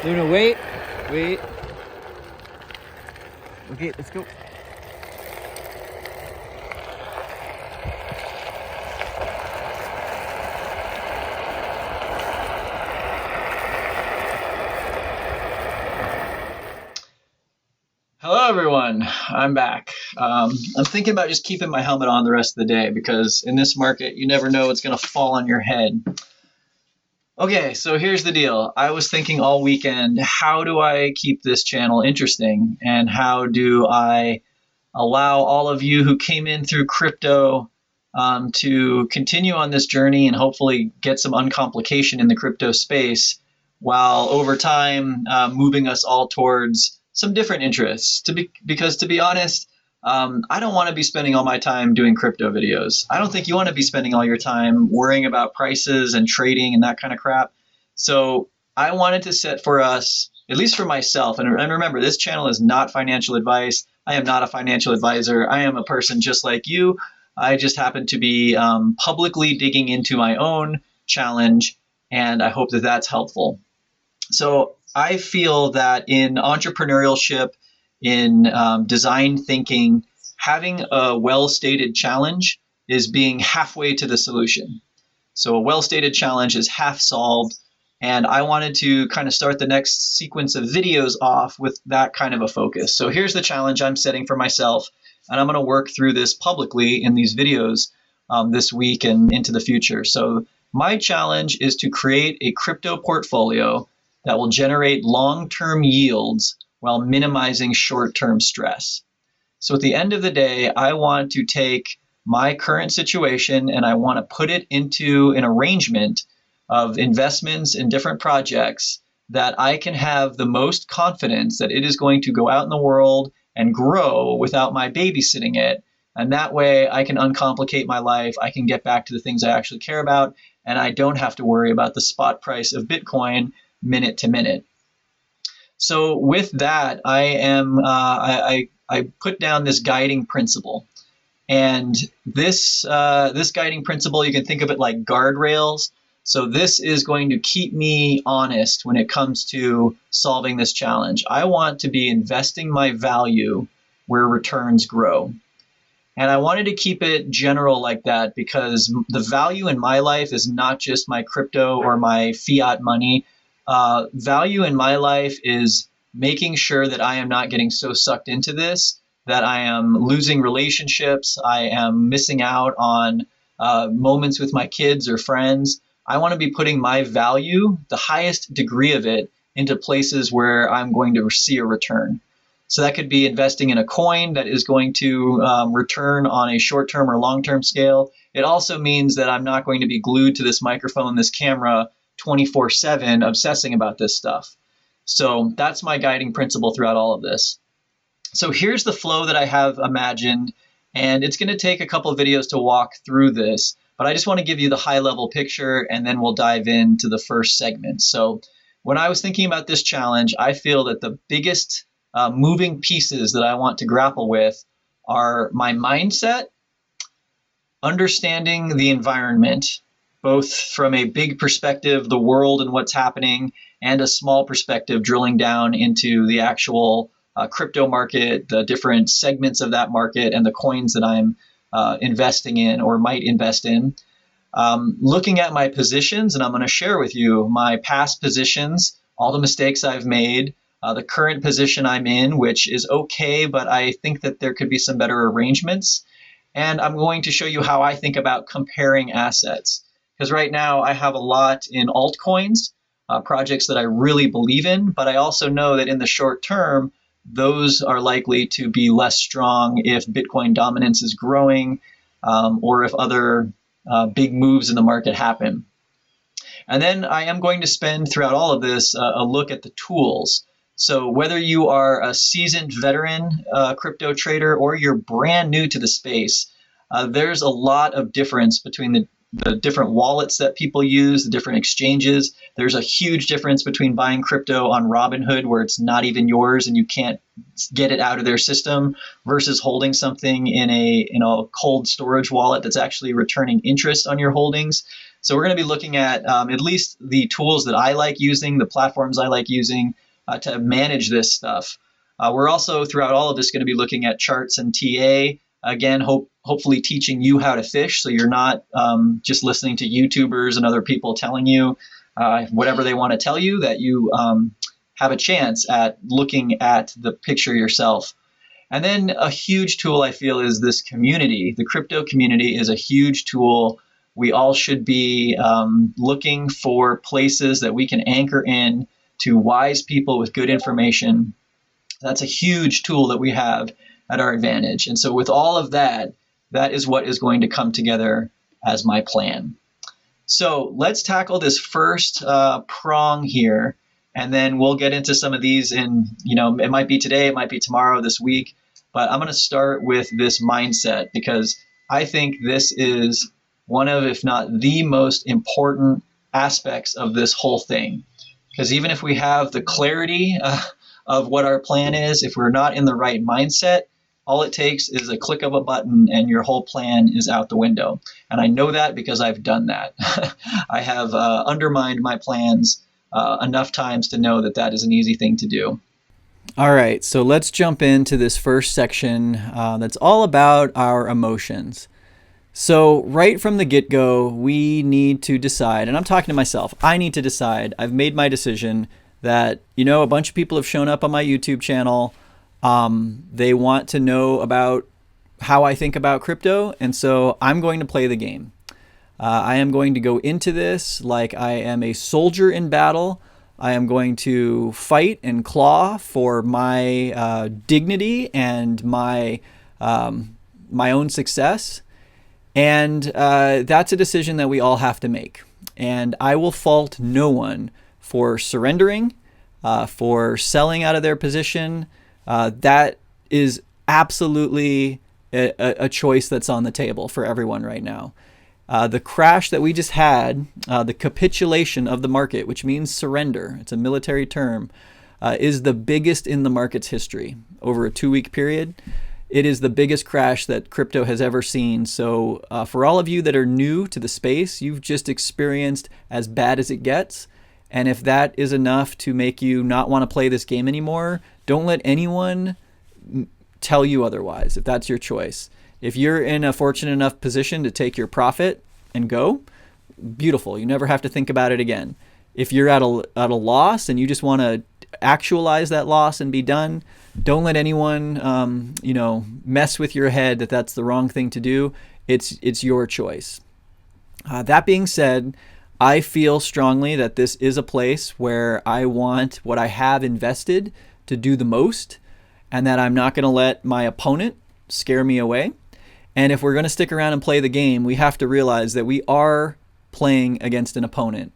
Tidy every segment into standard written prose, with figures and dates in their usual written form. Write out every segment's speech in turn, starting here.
Luna, wait. Wait. Okay, let's go. Hello everyone, I'm back. I'm thinking about just keeping my helmet on the rest of the day because in this market you never know what's going to fall on your head. Okay, so here's the deal. I was thinking all weekend, how do I keep this channel interesting and how do I allow all of you who came in through crypto to continue on this journey and hopefully get some uncomplication in the crypto space while over time moving us all towards some different interests. Because to be honest, I don't want to be spending all my time doing crypto videos. I don't think you want to be spending all your time worrying about prices and trading and that kind of crap. So I wanted to set for us, at least for myself, and remember, this channel is not financial advice. I am not a financial advisor. I am a person just like you. I just happen to be publicly digging into my own challenge, and I hope that that's helpful. So I feel that in entrepreneurship, in design thinking, having a well-stated challenge is being halfway to the solution. So a well-stated challenge is half solved, and I wanted to kind of start the next sequence of videos off with that kind of a focus. So here's the challenge I'm setting for myself, and I'm going to work through this publicly in these videos this week and into the future. So my challenge is to create a crypto portfolio that will generate long-term yields while minimizing short-term stress. So at the end of the day, I want to take my current situation and I want to put it into an arrangement of investments in different projects that I can have the most confidence that it is going to go out in the world and grow without my babysitting it. And that way I can uncomplicate my life. I can get back to the things I actually care about, and I don't have to worry about the spot price of Bitcoin minute to minute. So with that, I put down this guiding principle, and this guiding principle, you can think of it like guardrails. So this is going to keep me honest when it comes to solving this challenge. I want to be investing my value where returns grow. And I wanted to keep it general like that because the value in my life is not just my crypto or my fiat money. Value in my life is making sure that I am not getting so sucked into this that I am losing relationships, I am missing out on moments with my kids or friends. I want to be putting my value, the highest degree of it, into places where I'm going to see a return. So that could be investing in a coin that is going to return on a short-term or long-term scale. It also means that I'm not going to be glued to this microphone, this camera, 24/7 obsessing about this stuff. So that's my guiding principle throughout all of this. So here's the flow that I have imagined, and it's going to take a couple of videos to walk through this, but I just want to give you the high level picture and then we'll dive into the first segment. So when I was thinking about this challenge, I feel that the biggest moving pieces that I want to grapple with are my mindset, understanding the environment, both from a big perspective, the world and what's happening, and a small perspective, drilling down into the actual crypto market, the different segments of that market, and the coins that I'm investing in or might invest in. Looking at my positions, and I'm going to share with you my past positions, all the mistakes I've made, the current position I'm in, which is okay, but I think that there could be some better arrangements. And I'm going to show you how I think about comparing assets. Because right now I have a lot in altcoins, projects that I really believe in, but I also know that in the short term, those are likely to be less strong if Bitcoin dominance is growing or if other big moves in the market happen. And then I am going to spend throughout all of this a look at the tools. So whether you are a seasoned veteran crypto trader or you're brand new to the space, there's a lot of difference between the different wallets that people use, the different exchanges. There's a huge difference between buying crypto on Robinhood, where it's not even yours and you can't get it out of their system, versus holding something in a cold storage wallet that's actually returning interest on your holdings. So we're going to be looking at least the tools that I like using, the platforms I like using to manage this stuff. We're also, throughout all of this, going to be looking at charts and TA. Again, hopefully teaching you how to fish, so you're not just listening to YouTubers and other people telling you whatever they want to tell you, that you have a chance at looking at the picture yourself. And then a huge tool I feel is this community. The crypto community is a huge tool. We all should be looking for places that we can anchor in to wise people with good information. That's a huge tool that we have at our advantage. And so with all of that, that is what is going to come together as my plan. So let's tackle this first prong here, and then we'll get into some of these in, it might be today, it might be tomorrow, this week, but I'm going to start with this mindset, because I think this is one of, if not the most important aspects of this whole thing. Because even if we have the clarity of what our plan is, if we're not in the right mindset, all it takes is a click of a button and your whole plan is out the window. And I know that because I've done that. I have undermined my plans enough times to know that that is an easy thing to do. All right, so let's jump into this first section that's all about our emotions. So right from the get-go, we need to decide, and I'm talking to myself, I need to decide, I've made my decision that, a bunch of people have shown up on my YouTube channel. They want to know about how I think about crypto, and so I'm going to play the game. I am going to go into this like I am a soldier in battle. I am going to fight and claw for my dignity and my own success. And that's a decision that we all have to make. And I will fault no one for surrendering, for selling out of their position. That is absolutely a choice that's on the table for everyone right now. The crash that we just had, the capitulation of the market, which means surrender, it's a military term, is the biggest in the market's history over a 2-week period. It is the biggest crash that crypto has ever seen. So for all of you that are new to the space, you've just experienced as bad as it gets. And if that is enough to make you not want to play this game anymore, don't let anyone tell you otherwise, if that's your choice. If you're in a fortunate enough position to take your profit and go, beautiful. You never have to think about it again. If you're at a loss and you just want to actualize that loss and be done, don't let anyone, mess with your head that that's the wrong thing to do. It's your choice. That being said, I feel strongly that this is a place where I want what I have invested to do the most, and that I'm not going to let my opponent scare me away. And if we're going to stick around and play the game, we have to realize that we are playing against an opponent.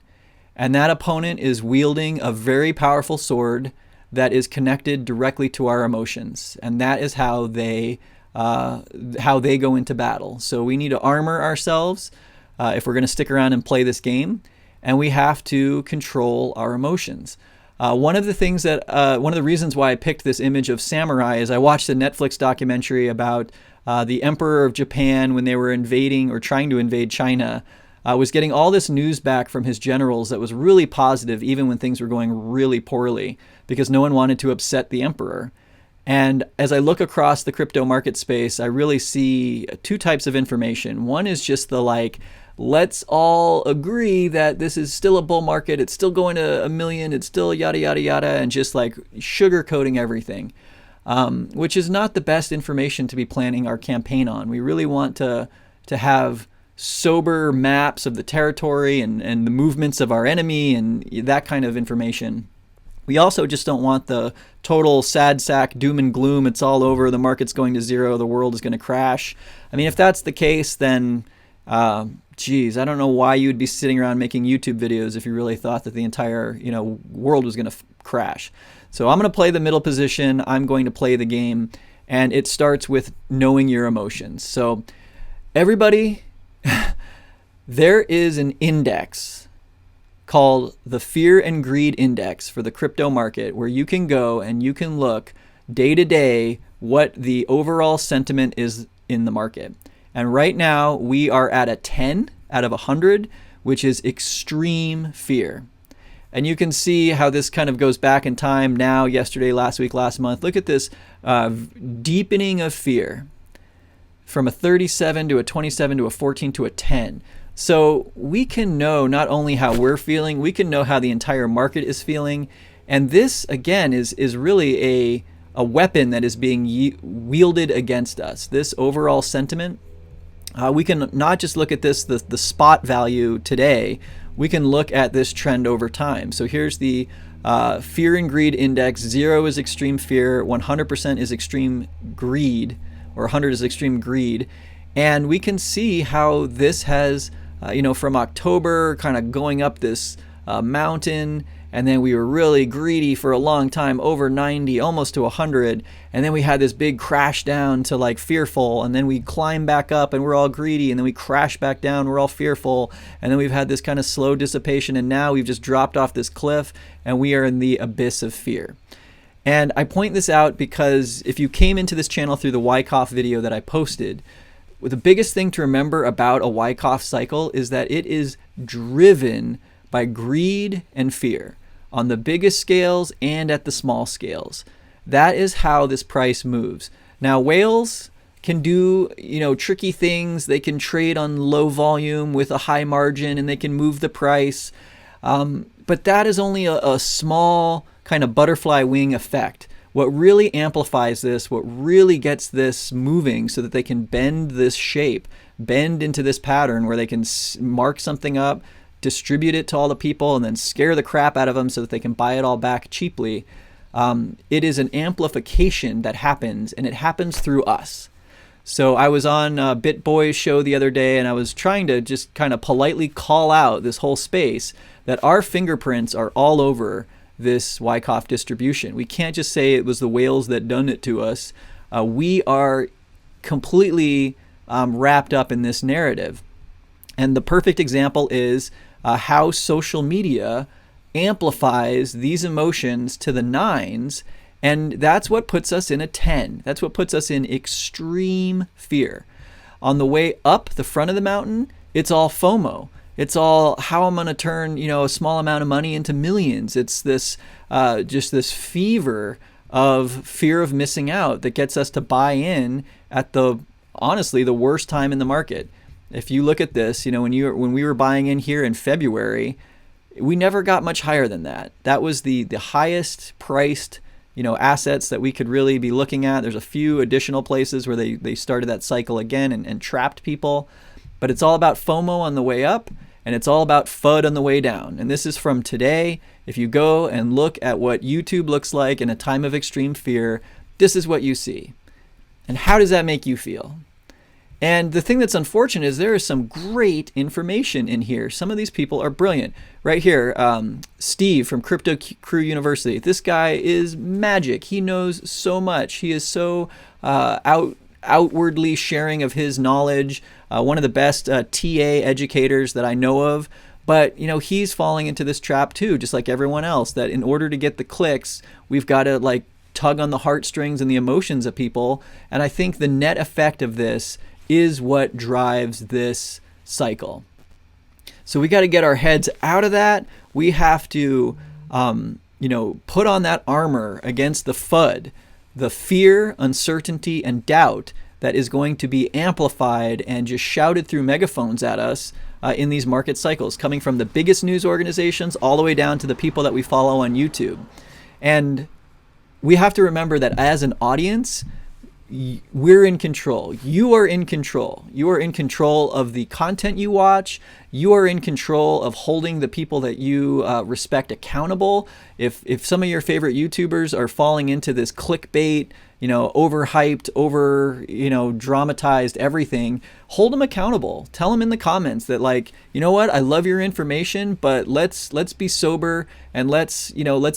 And that opponent is wielding a very powerful sword that is connected directly to our emotions. And that is how they go into battle. So we need to armor ourselves if we're going to stick around and play this game. And we have to control our emotions. One of the reasons why I picked this image of samurai is I watched a Netflix documentary about the Emperor of Japan when they were invading or trying to invade China. Was getting all this news back from his generals that was really positive, even when things were going really poorly, because no one wanted to upset the emperor. And as I look across the crypto market space, I really see 2 types of information. One is just the let's all agree that this is still a bull market, it's still going to 1 million, it's still yada, yada, yada, and just sugarcoating everything, which is not the best information to be planning our campaign on. We really want to have sober maps of the territory and the movements of our enemy and that kind of information. We also just don't want the total sad sack, doom and gloom, it's all over, the market's going to zero, the world is going to crash. I mean, if that's the case, then, I don't know why you would be sitting around making YouTube videos if you really thought that the entire, world was going to crash. So I'm going to play the middle position, I'm going to play the game, and it starts with knowing your emotions. So everybody... There is an index called the Fear and Greed Index for the crypto market, where you can go and you can look day to day what the overall sentiment is in the market. And right now we are at a 10 out of 100, which is extreme fear. And you can see how this kind of goes back in time now, yesterday, last week, last month. Look at this deepening of fear from a 37 to a 27 to a 14 to a 10. So we can know not only how we're feeling, we can know how the entire market is feeling. And this, again, is really a weapon that is being wielded against us. This overall sentiment, we can not just look at this, the spot value today, we can look at this trend over time. So here's the fear and greed index. 0 is extreme fear, 100% is extreme greed, or 100 is extreme greed. And we can see how this has, from October kind of going up this mountain, and then we were really greedy for a long time, over 90, almost to 100. And then we had this big crash down to like fearful. And then we climb back up and we're all greedy. And then we crash back down, we're all fearful. And then we've had this kind of slow dissipation. And now we've just dropped off this cliff and we are in the abyss of fear. And I point this out because if you came into this channel through the Wyckoff video that I posted, the biggest thing to remember about a Wyckoff cycle is that it is driven by greed and fear on the biggest scales and at the small scales. That is how this price moves. Now, whales can do, tricky things. They can trade on low volume with a high margin and they can move the price. But that is only a small kind of butterfly wing effect. What really amplifies this, what really gets this moving so that they can bend this shape, bend into this pattern where they can mark something up, distribute it to all the people, and then scare the crap out of them so that they can buy it all back cheaply. It is an amplification that happens, and it happens through us. So I was on BitBoy's show the other day, and I was trying to just kind of politely call out this whole space that our fingerprints are all over this Wyckoff distribution. We can't just say it was the whales that done it to us. We are completely wrapped up in this narrative. And the perfect example is how social media amplifies these emotions to the nines, and that's what puts us in a 10. That's what puts us in extreme fear. On the way up the front of the mountain, it's all FOMO. It's all how I'm going to turn, a small amount of money into millions. It's this just this fever of fear of missing out that gets us to buy in at honestly the worst time in the market. If you look at this, when we were buying in here in February, we never got much higher than that. That was the highest priced, assets that we could really be looking at. There's a few additional places where they started that cycle again and trapped people. But it's all about FOMO on the way up, and it's all about FUD on the way down. And this is from today. If you go and look at what YouTube looks like in a time of extreme fear, this is what you see. And how does that make you feel? And the thing that's unfortunate is there is some great information in here. Some of these people are brilliant. Right here, Steve from Crypto Crew University. This guy is magic. He knows so much. He is so outwardly sharing of his knowledge. One of the best TA educators that I know of. But, he's falling into this trap too, just like everyone else, that in order to get the clicks, we've got to tug on the heartstrings and the emotions of people. And I think the net effect of this is what drives this cycle. So we got to get our heads out of that. We have to, put on that armor against the FUD, the fear, uncertainty, and doubt that is going to be amplified and just shouted through megaphones at us in these market cycles, coming from the biggest news organizations all the way down to the people that we follow on YouTube. And we have to remember that as an audience, we're in control. You are in control. You are in control of the content you watch. You are in control of holding the people that you respect accountable. If some of your favorite YouTubers are falling into this clickbait, overhyped, dramatized everything, hold them accountable. Tell them in the comments that what, I love your information, but let's be sober and let's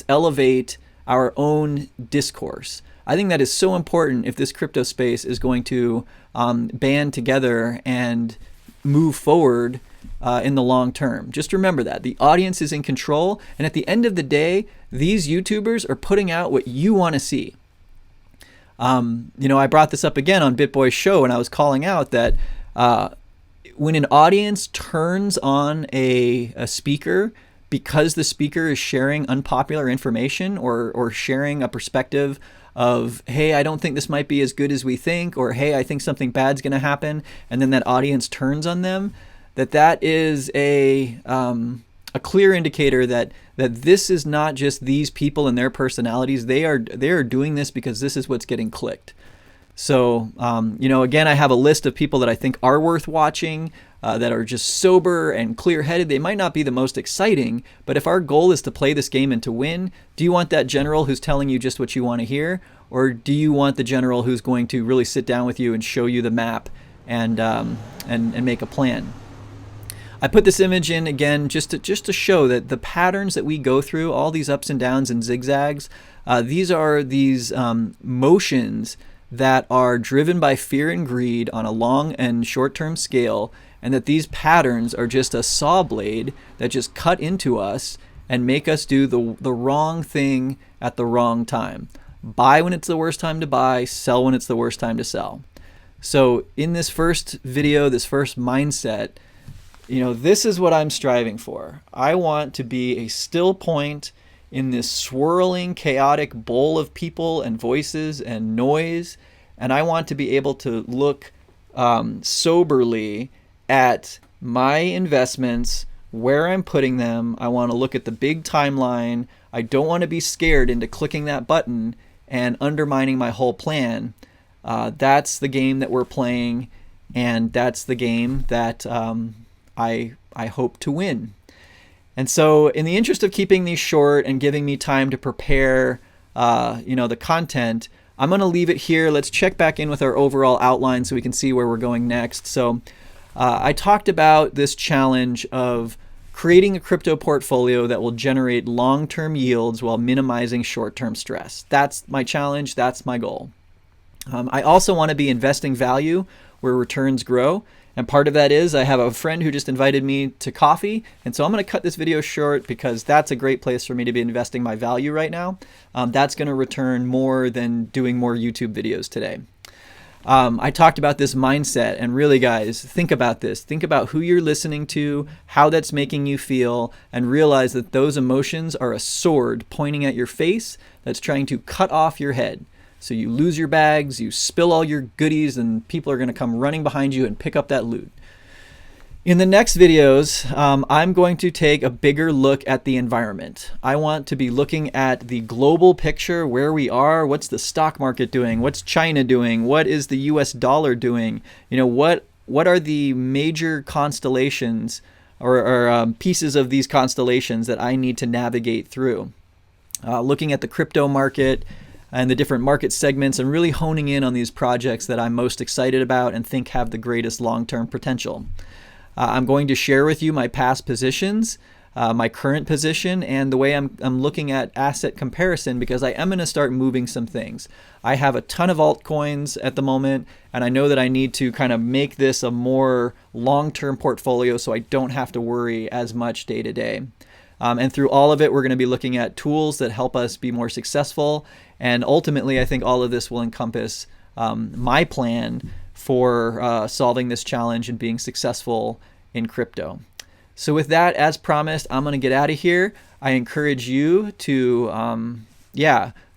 elevate our own discourse. I think that is so important if this crypto space is going to band together and move forward in the long term. Just remember that the audience is in control, and at the end of the day, these YouTubers are putting out what you want to see. I brought this up again on BitBoy's show, and I was calling out that when an audience turns on a speaker because the speaker is sharing unpopular information or sharing a perspective of, hey, I don't think this might be as good as we think, or hey, I think something bad's going to happen, and then that audience turns on them, that is a clear indicator that this is not just these people and their personalities. They are doing this because this is what's getting clicked. So, again, I have a list of people that I think are worth watching, that are just sober and clear-headed. They might not be the most exciting, but if our goal is to play this game and to win, do you want that general who's telling you just what you want to hear? Or do you want the general who's going to really sit down with you and show you the map and make a plan? I put this image in again just to show that the patterns that we go through, all these ups and downs and zigzags, these are these motions that are driven by fear and greed on a long and short-term scale, and that these patterns are just a saw blade that just cut into us and make us do the wrong thing at the wrong time. Buy when it's the worst time to buy, sell when it's the worst time to sell. So in this first video, this first mindset, this is what I'm striving for. I want to be a still point in this swirling, chaotic bowl of people and voices and noise, and I want to be able to look soberly at my investments, where I'm putting them. I want to look at the big timeline. I don't want to be scared into clicking that button and undermining my whole plan. That's the game that we're playing, and that's the game that I hope to win. And so in the interest of keeping these short and giving me time to prepare the content, I'm going to leave it here. Let's check back in with our overall outline so we can see where we're going next. So I talked about this challenge of creating a crypto portfolio that will generate long-term yields while minimizing short-term stress. That's my challenge. That's my goal. I also want to be investing value where returns grow. And part of that is I have a friend who just invited me to coffee. And so I'm going to cut this video short because that's a great place for me to be investing my value right now. That's going to return more than doing more YouTube videos today. I talked about this mindset, and really, guys, think about this. Think about who you're listening to, how that's making you feel, and realize that those emotions are a sword pointing at your face that's trying to cut off your head. So you lose your bags, you spill all your goodies, and people are going to come running behind you and pick up that loot. In the next videos, I'm going to take a bigger look at the environment. I want to be looking at the global picture, where we are, what's the stock market doing, what's China doing, what is the US dollar doing, what are the major constellations or pieces of these constellations that I need to navigate through. Looking at the crypto market and the different market segments, and really honing in on these projects that I'm most excited about and think have the greatest long-term potential. I'm going to share with you my past positions, my current position, and the way I'm looking at asset comparison, because I am going to start moving some things. I have a ton of altcoins at the moment, and I know that I need to kind of make this a more long-term portfolio so I don't have to worry as much day to day. And through all of it, we're going to be looking at tools that help us be more successful. And ultimately, I think all of this will encompass my plan for solving this challenge and being successful in crypto. So with that, as promised, I'm going to get out of here. I encourage you to,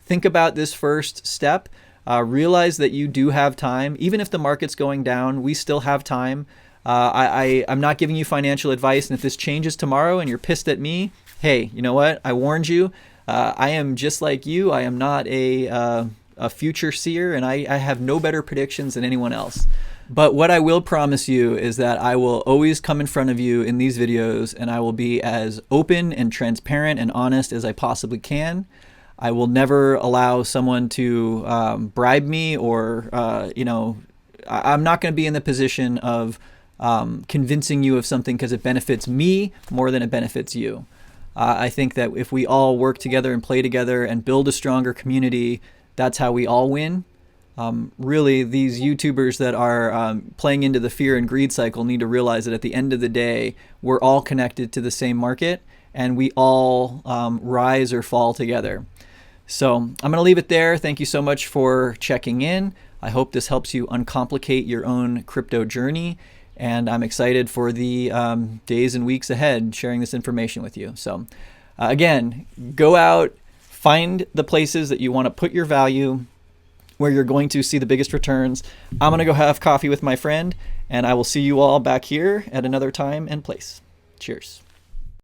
think about this first step. Realize that you do have time. Even if the market's going down, we still have time. I'm not giving you financial advice, and if this changes tomorrow and you're pissed at me, hey, you know what? I warned you. I am just like you. I am not a future seer, and I have no better predictions than anyone else. But what I will promise you is that I will always come in front of you in these videos, and I will be as open and transparent and honest as I possibly can. I will never allow someone to bribe me, or I'm not going to be in the position of convincing you of something because it benefits me more than it benefits you. I think that if we all work together and play together and build a stronger community, that's how we all win. Really, these YouTubers that are playing into the fear and greed cycle need to realize that at the end of the day, we're all connected to the same market, and we all rise or fall together. So I'm going to leave it there. Thank you so much for checking in. I hope this helps you uncomplicate your own crypto journey. And I'm excited for the days and weeks ahead sharing this information with you. So again, go out, find the places that you want to put your value, where you're going to see the biggest returns. I'm going to go have coffee with my friend, and I will see you all back here at another time and place. Cheers.